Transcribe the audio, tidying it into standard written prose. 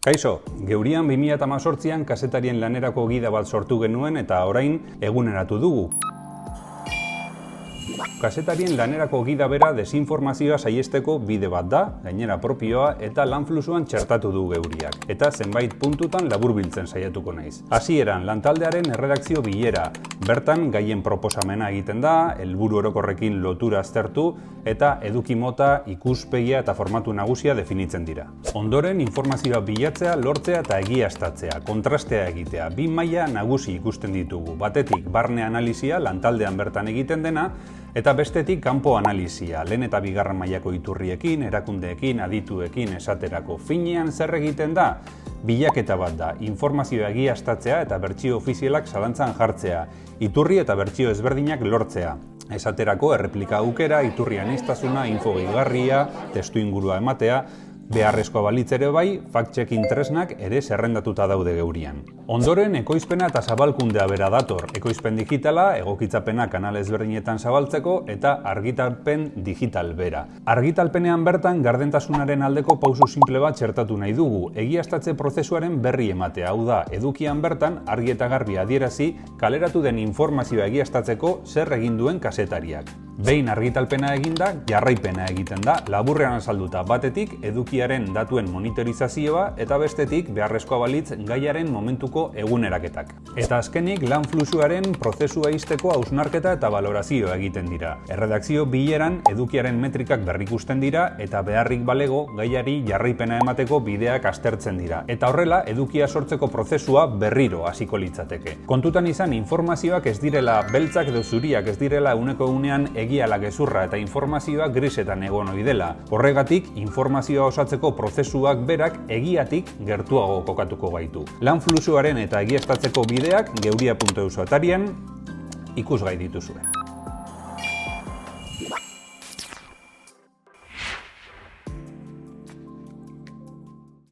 Kaixo, Geurian 2018an kazetarien lanerako gida bat sortu genuen eta orain eguneratu dugu. Kazetarien lanerako gida bera desinformazioa saihesteko bide bat da, gainera propioa eta lan fluxuan txertatu du Geuriak, eta zenbait puntutan laburbiltzen saiatuko naiz. Hasieran lantaldearen erredakzio bilera, bertan gaien proposamena egiten da, helburu orokorrekin lotura aztertu eta eduki mota, ikuspegia eta formatu nagusia definitzen dira. Ondoren informazioa bilatzea, lortzea eta egiaztatzea, kontrastea egitea, bi maila nagusi ikusten ditugu. Batetik barne analisia lantaldean bertan egiten dena, eta bestetik kanpo analizia, lehen eta bigarren mailako iturriekin, erakundeekin, adituekin esaterako. Finean zer egiten da? Bilaketa bat da, informazioa egiaztatzea eta bertsio ofizialak zalantzan jartzea, iturri eta bertsio ezberdinak lortzea. Esaterako erreplika aukera, iturri aniztasuna, info gehigarria, testu ingurua ematea, beharrezkoa balitz ere bai, fact-checking tresnak ere zerrendatuta daude Geurian. Ondoren, ekoizpena eta zabalkundea bera dator. Ekoizpen digitala, egokitzapena kanal ezberdinetan zabaltzeko eta argitalpen digital bera. Argitalpenean bertan gardentasunaren aldeko pausu simple bat txertatu nahi dugu. Egiaztatze prozesuaren berri ematea, hau da, edukian bertan argi eta garbi adierazi kaleratu den informazioa egiaztatzeko zer egin duen kazetariak. Behin argitalpena eginda, jarraipena egiten da, laburrean azalduta batetik edukiaren datuen monitorizazioa eta bestetik beharrezkoa balitz gaiaren momentuko eguneraketak. Eta azkenik lan fluxuaren prozesua ixteko hausnarketa eta balorazioa egiten dira. Erredakzio bileran edukiaren metrikak berrikusten dira eta beharrik balego gaiari jarraipena emateko bideak aztertzen dira. Eta horrela edukia sortzeko prozesua berriro hasiko litzateke. Kontutan izan informazioak ez direla beltzak edo zuriak, ez direla eguneko egunean egiala gezurra eta informazioa grisetan egon ohi dela. Horregatik, informazioa osatzeko prozesuak berak egiatik gertuago kokatuko gaitu. Lan fluxuaren eta egiaztatzeko bideak geuria.eus atarian ikusgai dituzue.